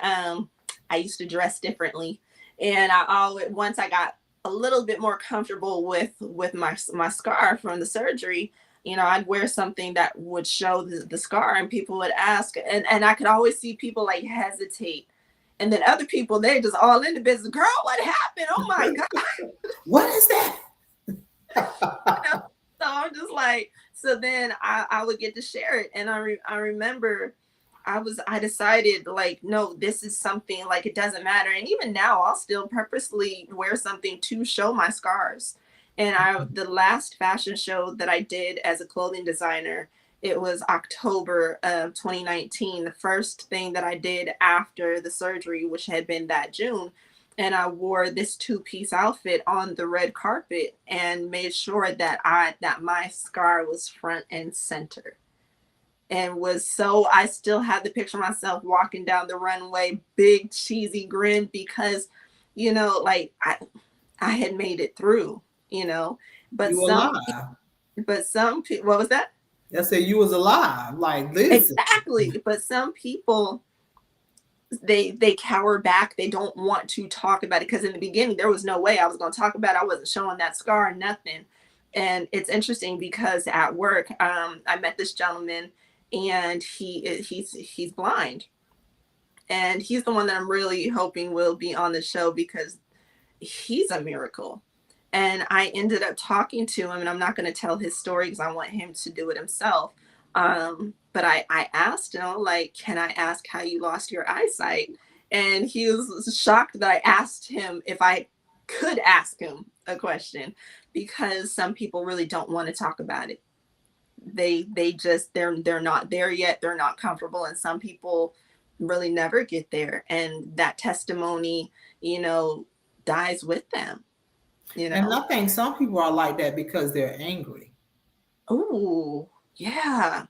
I used to dress differently, and I always, once I got a little bit more comfortable with my scar from the surgery, you know, I'd wear something that would show the scar, and people would ask, and I could always see people like hesitate, and then other people, they just all in the business. Girl, what happened? Oh my God. what is that? You know? So I'm just like, so then I would get to share it, and I remember I decided, like, no, this is something, like, it doesn't matter. And even now I'll still purposely wear something to show my scars. And the last fashion show that I did as a clothing designer, it was October of 2019, the first thing that I did after the surgery, which had been that June. And I wore this two-piece outfit on the red carpet and made sure that my scar was front and center, and was so, I still had the picture of myself walking down the runway, big cheesy grin, because, you know, like, I had made it through, you know. But You alive. some people, what was that? I said you was alive. Like, listen. Exactly. But some people, they cower back. They don't want to talk about it, because in the beginning there was no way I was going to talk about it. I wasn't showing that scar, nothing. And it's interesting because at work, I met this gentleman, and he's blind, and he's the one that I'm really hoping will be on the show, because he's a miracle. And I ended up talking to him, and I'm not going to tell his story because I want him to do it himself. But I asked him, like, can I ask how you lost your eyesight? And he was shocked that I asked him if I could ask him a question, because some people really don't want to talk about it. They just, they're not there yet. They're not comfortable. And some people really never get there. And that testimony, you know, dies with them, you And know. I think some people are like that because they're angry. Oh, yeah.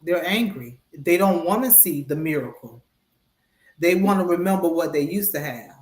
They're angry. They don't want to see the miracle. They want to remember what they used to have.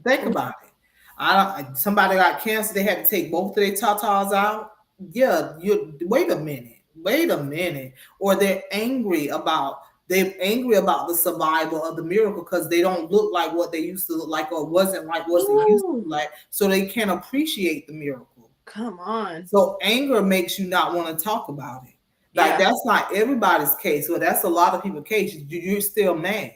Think about it. Somebody got cancer. They had to take both of their tatas out. Yeah, you wait a minute. Wait a minute. Or they're angry about the survival of the miracle because they don't look like what they used to look like, or wasn't like what they used to Ooh, look like. So they can't appreciate the miracle. come on. So anger makes you not want to talk about it. Like, Yeah. that's not everybody's case. Well, that's a lot of people's case. You're still mad.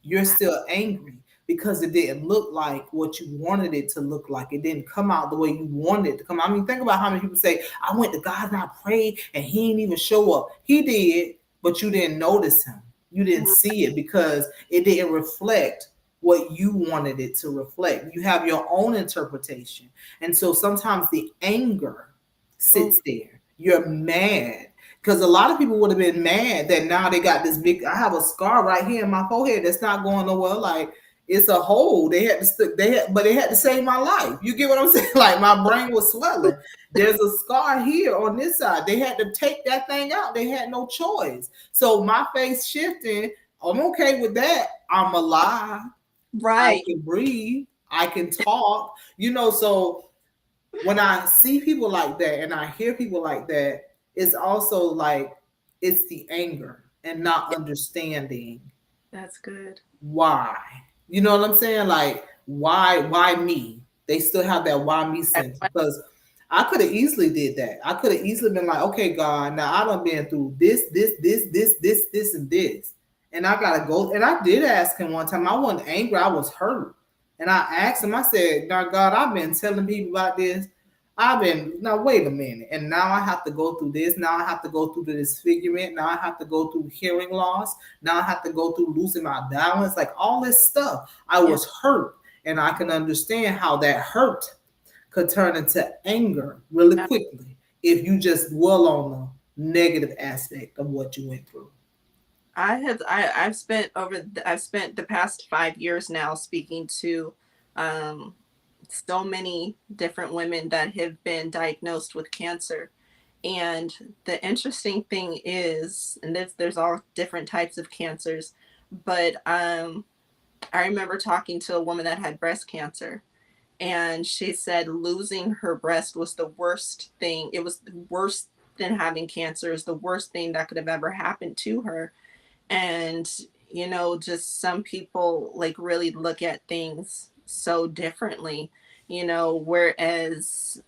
You're still angry because it didn't look like what you wanted it to look like. It didn't come out the way you wanted it to come out. I mean, think about how many people say, I went to God and I prayed and he didn't even show up. He did, but you didn't notice him. You didn't see it because it didn't reflect what you wanted it to reflect. You have your own interpretation. And so sometimes the anger Oh, sits there. You're mad because a lot of people would have been mad that now they got this big. I have a scar right here in my forehead that's not going nowhere. Like it's a hole. They had to stick. But they had to save my life. You get what I'm saying? Like my brain was swelling. There's a scar here on this side. They had to take that thing out. They had no choice. So my face shifting. I'm okay with that. I'm alive. I Right. can breathe. I can talk. So when I see people like that and I hear people like that, it's also like it's the anger and not understanding That's good. why. You know what I'm saying? Like why me? They still have that why me That's sense right. because I could have easily did that. I could have easily been like, okay, God, now I done been through this, and this. And I gotta go. And I did ask him one time. I wasn't angry, I was hurt. And I asked him, I said, now God, I've been telling people about this. Now wait a minute. And now I have to go through this. Now I have to go through the disfigurement. Now I have to go through hearing loss. Now I have to go through losing my balance, like all this stuff. I Yeah. was hurt. And I can understand how that hurt could turn into anger really quickly if you just dwell on the negative aspect of what you went through. I've spent the past 5 years now speaking to um so many different women that have been diagnosed with cancer. And the interesting thing is, and there's all different types of cancers, but I remember talking to a woman that had breast cancer, and she said losing her breast was the worst thing. It was worse than having cancer. Is the worst thing that could have ever happened to her. And just some people like really look at things so differently, whereas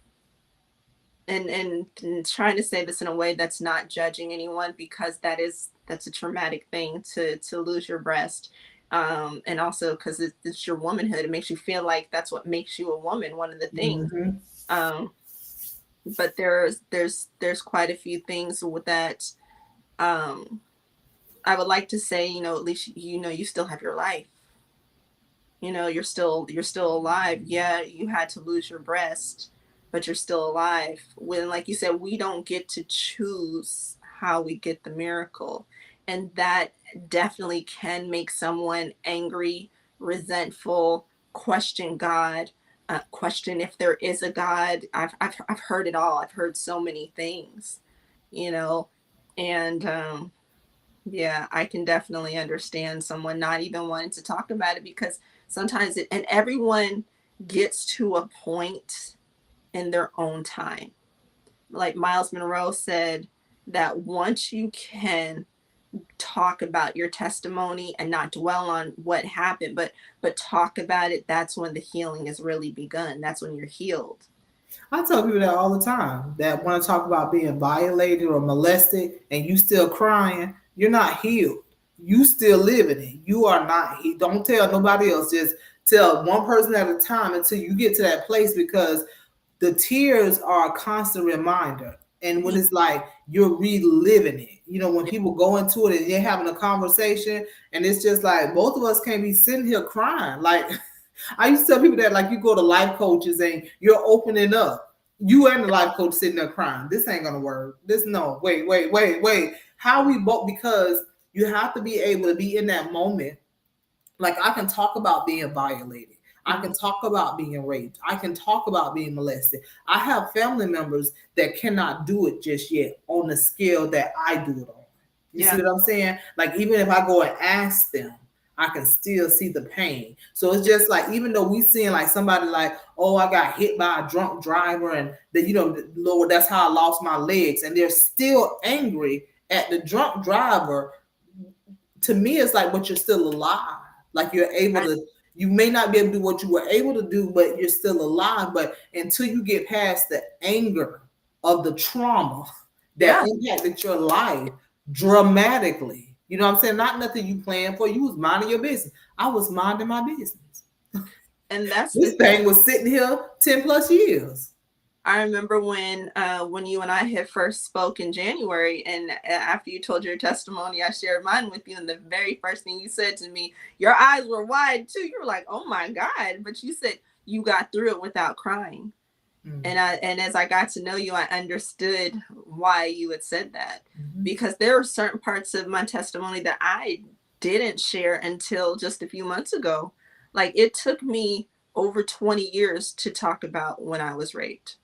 and trying to say this in a way that's not judging anyone, because that's a traumatic thing to lose your breast. And also because it's your womanhood, it makes you feel like that's what makes you a woman, one of the things. Mm-hmm. um but there's quite a few things with that. um I would like to say, at least you still have your life. You're still alive. Yeah, you had to lose your breast, but you're still alive. When, like you said, we don't get to choose how we get the miracle. And that definitely can make someone angry, resentful, question God, question if there is a God. I've heard it all. I've heard so many things, you know, and yeah, I can definitely understand someone not even wanting to talk about it, because sometimes and everyone gets to a point in their own time. Like Miles Monroe said, that once you can talk about your testimony and not dwell on what happened, but talk about it, that's when the healing has really begun. That's when you're healed. I tell people that all the time that want to talk about being violated or molested and you still crying, you're not healed. You still living it. You are not. Don't tell nobody else. Just tell one person at a time until you get to that place, because the tears are a constant reminder. And when it's like you're reliving it, when people go into it and they're having a conversation, and it's just like both of us can't be sitting here crying. Like I used to tell people that, like, you go to life coaches and you're opening up. You and the life coach sitting there crying. This ain't gonna work. This no. Wait. How we both, because you have to be able to be in that moment. Like I can talk about being violated. I Mhm. can talk about being raped. I can talk about being molested. I have family members that cannot do it just yet on the scale that I do it on. You see Yeah. what I'm saying? Like even if I go and ask them, I can still see the pain. So it's just like, even though we seeing like somebody like, oh, I got hit by a drunk driver and then, Lord, that's how I lost my legs. And they're still angry at the drunk driver. To me, it's like, but you're still alive. Like you're able I, to, you may not be able to do what you were able to do, but you're still alive. But until you get past the anger of the trauma that yeah. impacted your life dramatically, you know what I'm saying? Not nothing you planned for. You was minding your business. I was minding my business. And that's the This thing. thing was sitting here 10 plus years. I remember when you and I had first spoke in January, and after you told your testimony, I shared mine with you, and the very first thing you said to me, your eyes were wide too. You were like, "Oh my God!" But you said you got through it without crying. Mm. And as I got to know you, I understood why you had said that, Mhm. because there are certain parts of my testimony that I didn't share until just a few months ago. Like, it took me over 20 years to talk about when I was raped.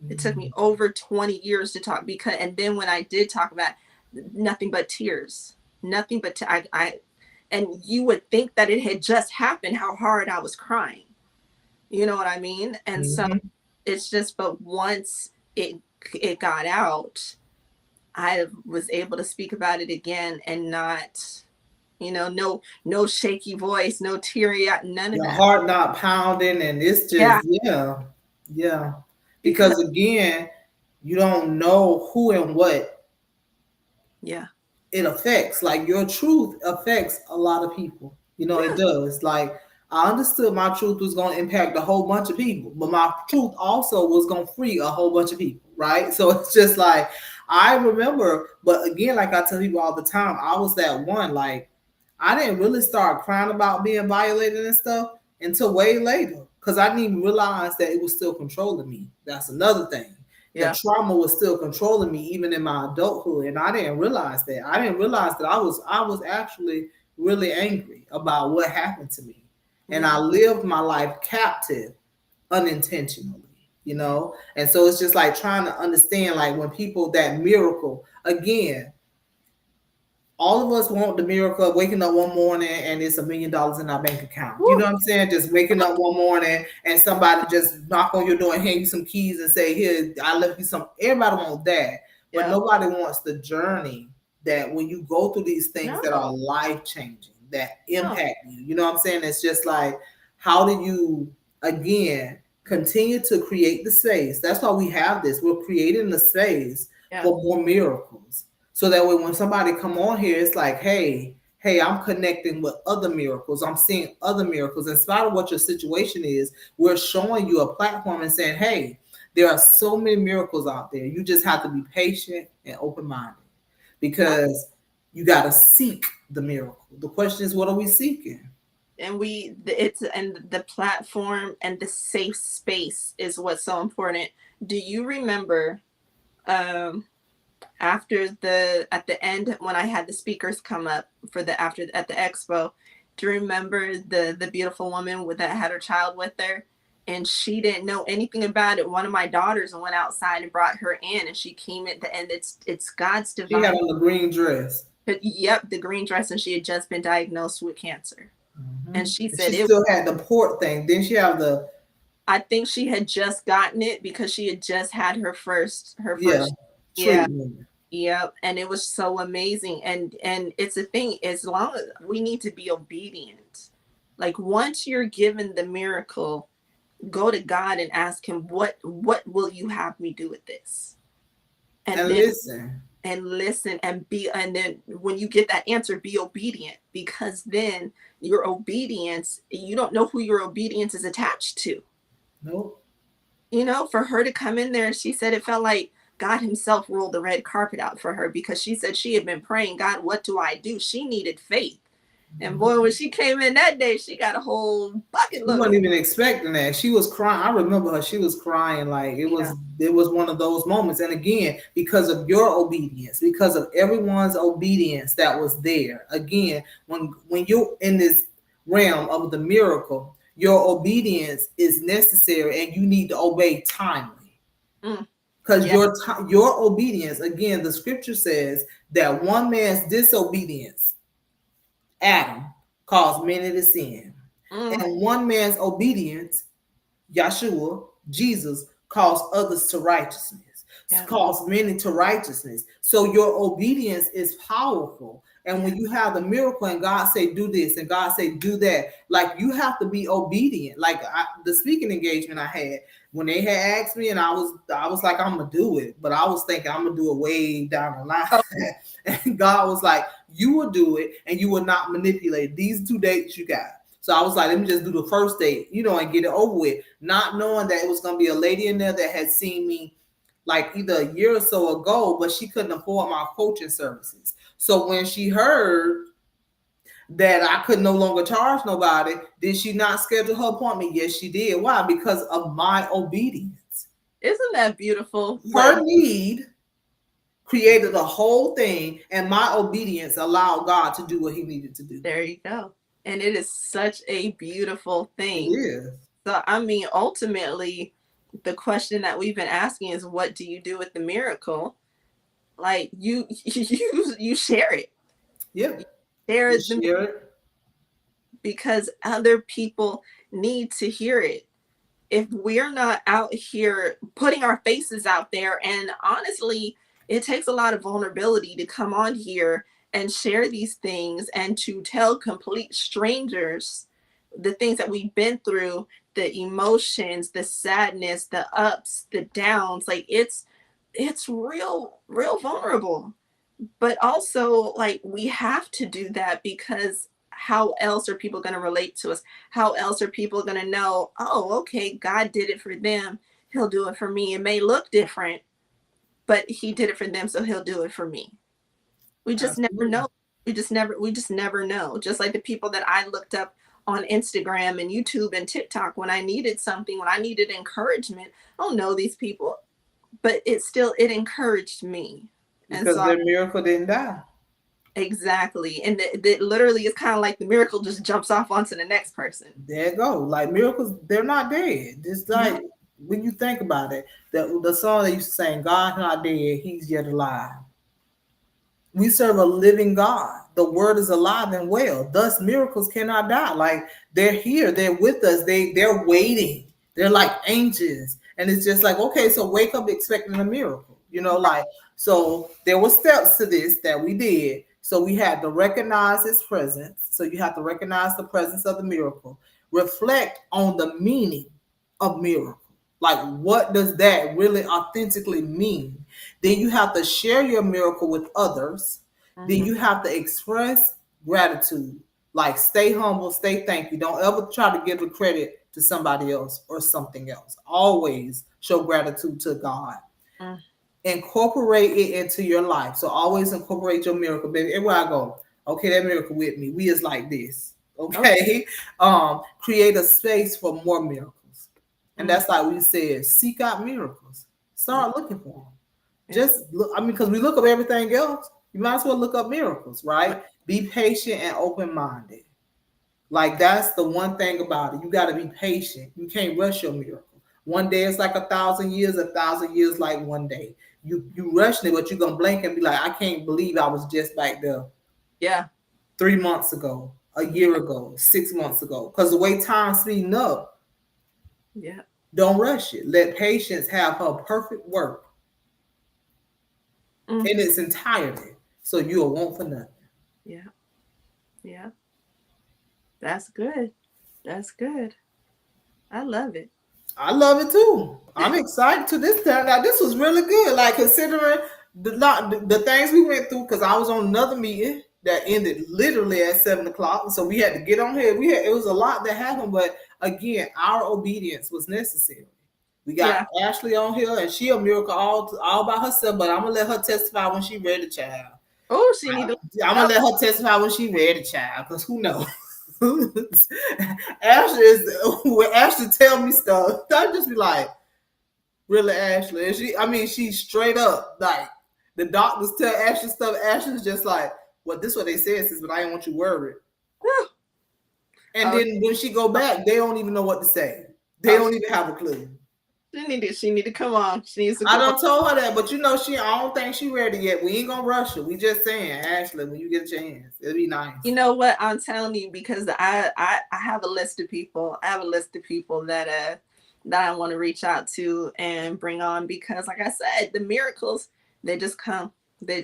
It took me Mm. over 20 years to talk, because and then when I did talk about it, nothing but tears. Nothing but I and you would think that it had just happened, how hard I was crying. You know what I mean? And so Mhm. it's just, but once it got out, I was able to speak about it again, and not, no shaky voice, no teary eye, none of Your that. heart not pounding, and it's just Yeah, yeah, yeah. because Because again, you don't know who and what yeah, it affects. Like your truth affects a lot of people. You know, it yeah, does. Like I understood my truth was going to impact a whole bunch of people, but my truth also was going to free a whole bunch of people, right? So it's just like I remember, but again, like I tell people all the time, I was that one. Like I didn't really start crying about being violated and stuff until way later because I didn't even realize that it was still controlling me. That's another thing. The yeah, trauma was still controlling me even in my adulthood, and I didn't realize that. I didn't realize that I was actually really angry about what happened to me, and I yeah, lived my life captive unintentionally, And so it's just like trying to understand, like when people that miracle again, all of us want the miracle of waking up one morning and it's $1 million in our bank account. You woo, know what I'm saying? Just waking up one morning and somebody just knock on your door and hand you some keys and say, "Here, I left you some." Everybody wants that, but yeah, nobody wants the journey that when you go through these things that are no, life changing, that no, impact you. You know what I'm saying? It's just like, how do you again continue to create the space? That's why we have this. We're creating the space yeah, for more miracles so that way when somebody come on here, it's like, hey, I'm connecting with other miracles. I'm seeing other miracles. In spite of what your situation is, we're showing you a platform and saying, hey, there are so many miracles out there. You just have to be patient and open-minded yeah. because you got to seek the miracle. The question is, what are we seeking? And it's, and the platform and the safe space is what's so important. Do you remember, um after the at the end, when I had the speakers come up for the after at the expo, do you remember the beautiful woman with that had her child with her, and she didn't know anything about it? One of my daughters went outside and brought her in, and she came in, and it's God's She had divine. on the green dress. Yep, the green dress, and she had just been diagnosed with cancer. And Hmm. she She said it, still had the port thing. Then she have the, I think she had just gotten it because she had just had her yeah, first, yeah. treatment. Yep, and it was so amazing. And it's a thing, as long as we need to be obedient. Like, once you're given the miracle, go to God and ask him, what will you have me do with this? And And then, listen, and listen, and then when you get that answer, be obedient, because then your obedience, you don't know who your obedience is attached to. nope. For her to come in there, she said it felt like God himself rolled the red carpet out for her, because she said she had been praying, God, what do I do? She needed faith. And boy, when she came in that day, she got a whole bucket She load of wasn't even expecting that. She was crying. I remember her. She was crying like it faith. was. It was one of those moments. And again, because of your obedience, because of everyone's obedience that was there. Again, when you're in this realm of the miracle, your obedience is necessary, and you need to obey timely. Mm, Because yeah, your obedience, again, the scripture says that one man's disobedience, Adam, caused many to sin. mm, And one man's obedience, Yeshua, Jesus, calls others to righteousness, yeah, calls many to righteousness. So your obedience is powerful. And yeah. when you have the miracle and God say do this and God say do that, like you have to be obedient. Like the speaking engagement I had, when they had asked me and I was like, I'm gonna do it, but I was thinking I'm gonna do it way down the line. Oh, And God was like, you will do it and you will not manipulate these 2 dates you got. So I was like, let me just do the first date, and get it over with, not knowing that it was going to be a lady in there that had seen me like either a year or so ago, but she couldn't afford my coaching services. So when she heard that I could no longer charge nobody, did she not schedule her appointment? Yes, she did. Why? Because of my obedience. Isn't that beautiful? But Her need created a whole thing, and my obedience allowed God to do what he needed to do. there you go. And it is such a beautiful It thing. is. So, I mean, ultimately, the question that we've been asking is, what do you do with the miracle? Like you share it. Yeah. You share You the share it. because other people need to hear it. If we're not out here putting our faces out there, and honestly, it takes a lot of vulnerability to come on here and share these things and to tell complete strangers the things that we've been through, the emotions, the sadness, the ups, the downs. Like it's real vulnerable, but also like we have to do that because how else are people going to relate to us? How else are people going to know, oh, okay, God did it for them, he'll do it for me? It may look different, but he did it for them, so he'll do it for me. We just never Absolutely. know. We just never know. Just like the people that I looked up on Instagram and YouTube and TikTok when I needed something, when I needed encouragement. I don't know these people, but it encouraged me. And Because so their miracle didn't die. exactly. And that literally is kind of like the miracle just jumps off onto the next person. There you go. Like miracles, they're not dead. Just No. like when you think about it, the song they used to sing, "God's not dead, He's yet alive." We serve a living God. The word is alive and well. Thus, miracles cannot die. Like they're here, they're with us. They're waiting. They're like angels, and it's just like, okay, so wake up expecting a miracle. Like, so there were steps to this that we did. So we had to recognize His presence. So you have to recognize the presence of the miracle. Reflect on the meaning of miracle. Like, what does that really authentically mean? Then you have to share your miracle with others. Then Mhm. you have to express gratitude. Like, stay humble, stay thankful. Don't ever try to give the credit to somebody else or something else. Always show gratitude to God. Mm. Incorporate it into your life. So always incorporate your miracle, baby. Everywhere I go, okay, that miracle with me. We is like this. Okay. Okay. Create a space for more miracles. And Mm. that's like we said, seek out miracles. Yeah. Start looking for them. Yeah. Just look, I mean, because we look up everything else, you might as well look up miracles, Right. right? Be patient and open-minded. Like that's the one thing about it. You got to be patient. You can't rush your miracle. One day it's like 1,000 years, 1,000 years like one day. You rushing it, but you're gonna blink and be like, I can't believe I was just back there Yeah. 3 months ago, a Yeah. year ago, 6 months ago. Because the way time's speeding up, Yeah. don't rush it. Let patience have her perfect work Mm. in its entirety, so you'll want for nothing. Yeah. Yeah. That's good. That's good. I love it. I love it too. I'm excited to this time. Now this was really good. Like considering the things we went through, because I was on another meeting that ended literally at 7 o'clock. So we had to get on here. It was a lot that happened, but again, our obedience was necessary. We got Yeah. Ashley on here, and she a miracle all by herself. But I'm gonna let her testify when she ready, child. Oh, she need to I'm gonna up. let her testify when she ready, child. Because who knows? Ashley is when Ashley tell me stuff, I just be like, really, Ashley? And she's straight up like the doctors tell Ashley stuff. Ashley's just like, well, this is what they said, sis, but I didn't want you worried. And Oh, then when she go back, they don't even know what to say. They oh, don't even have a clue. she need to come on. She needs to I come on. done told her that, but I don't think she ready yet. We ain't gonna rush her. We just saying, Ashley, when you get a chance, it'll be You nice. know what? I'm telling you because I have a list of people. I have a list of people that I want to reach out to and bring on because, like I said, the miracles they just come.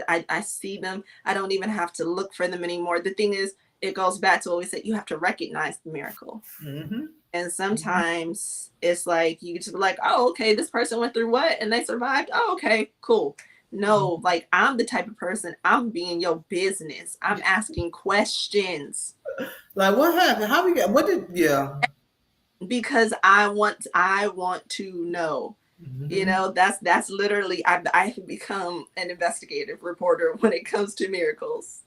I see them. I don't even have to look for them anymore. The thing is, it goes back to what we said. You have to recognize the miracle. Mm-hmm. And Mm-hmm. sometimes it's like you just be like, oh, okay, this person went through what and they survived. Oh, okay, cool. No, like I'm the type of person, I'm being your business. I'm asking questions Like what happened? How we got? What did? Yeah. because I want to know. You Mm-hmm. know, that's literally I have become an investigative reporter when it comes to miracles.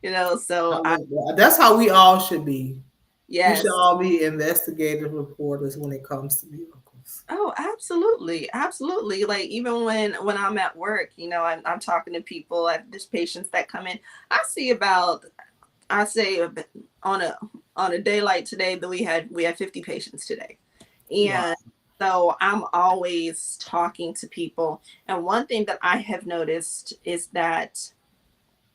You know, I so I love that. That's how we all should be. We should yes, all be investigative reporters when it comes to miracles. Oh, absolutely, absolutely. Like even when I'm at work, I'm talking to people. There's patients that come in. I see about I say on a day like today that we had 50 patients today, Wow. and so I'm always talking to people. And one thing that I have noticed is that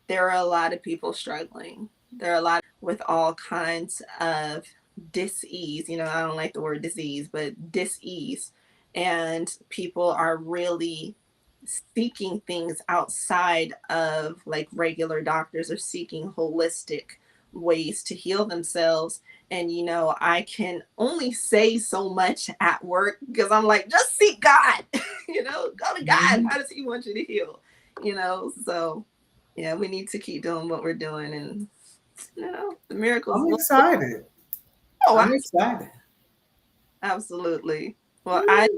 there are a lot of people struggling. There are a lot with all kinds of dis-ease. I don't like the word disease, but dis-ease. And people are really seeking things outside of like regular doctors, or seeking holistic ways to heal themselves. And I can only say so much at work because I'm like, just seek God. Go to God. Mhm. How does he want you to heal? So yeah, we need to keep doing what we're doing, and the miracles I'm will. excited. Oh, I'm excited. absolutely. Well, I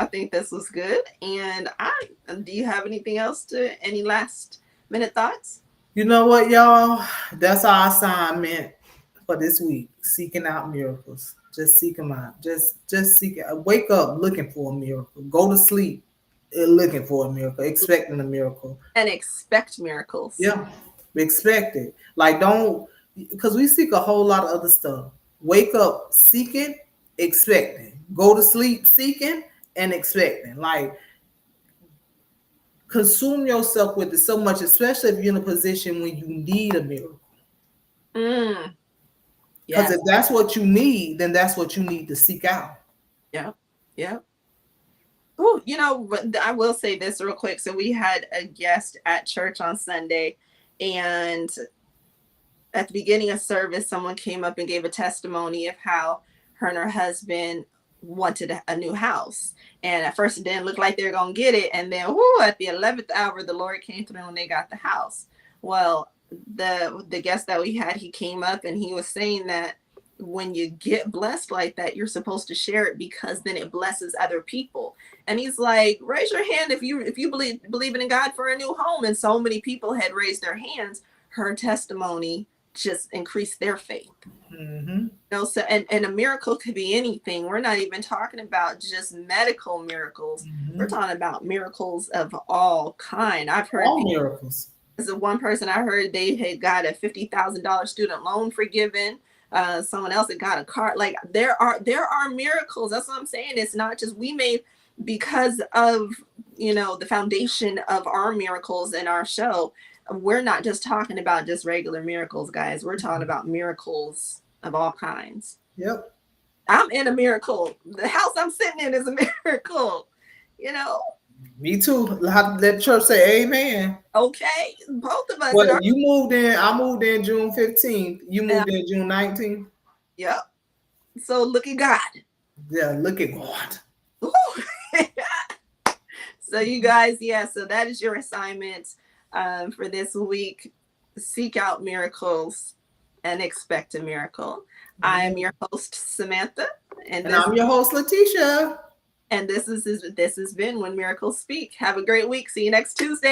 think this was good. And do you have anything else any last minute thoughts? You know what, y'all? That's our assignment for this week. Seeking out miracles. Just seek them out. Just seek it. Wake up looking for a miracle. Go to sleep looking for a miracle, expecting a miracle. And expect miracles. Yeah, expect it. Like don't, because we seek a whole lot of other stuff. Wake up seeking, expecting. Go to sleep seeking and expecting. Like consume yourself with it so much, especially if you're in a position when you need a miracle. Mm, Because yes. if that's what you need, then that's what you need to seek out. Yep. Yep. Oh, but I will say this real quick. So we had a guest at church on Sunday, and at the beginning of service, someone came up and gave a testimony of how her and her husband wanted a new house. And at first, it didn't look like they were going to get it. And then, whoo, at the 11th hour, the Lord came through and they got the house. Well, the guest that we had, he came up and he was saying that when you get blessed like that, you're supposed to share it because then it blesses other people. And he's like, raise your hand if you believing in God for a new home. And so many people had raised their hands. Her testimony just increase their faith. Mm-hmm. So and a miracle could be anything. We're not even talking about just medical miracles. We're Mm-hmm. talking about miracles of all kind. I've heard All people. miracles. As a one person I heard, they had got a $50,000 student loan forgiven. Someone else that got a car. Like there are miracles. That's what I'm saying. It's not just we made because of the foundation of our miracles in our show. We're not just talking about just regular miracles, guys. We're talking about miracles of all kinds. Yep. I'm in a miracle. The house I'm sitting in is a miracle. You know, Me too. Let church say amen. okay, both of us in Well, our. you moved in. I moved in June 15th. You moved in June 19th. Yep. So look at God. Yeah, look at God. So you guys, yeah. So that is your assignment for this week. Seek out miracles and expect a miracle. I am your host Samantha, and And this I'm your host, Letitia. and this has been When Miracles Speak. Have a great week. See you next Tuesday.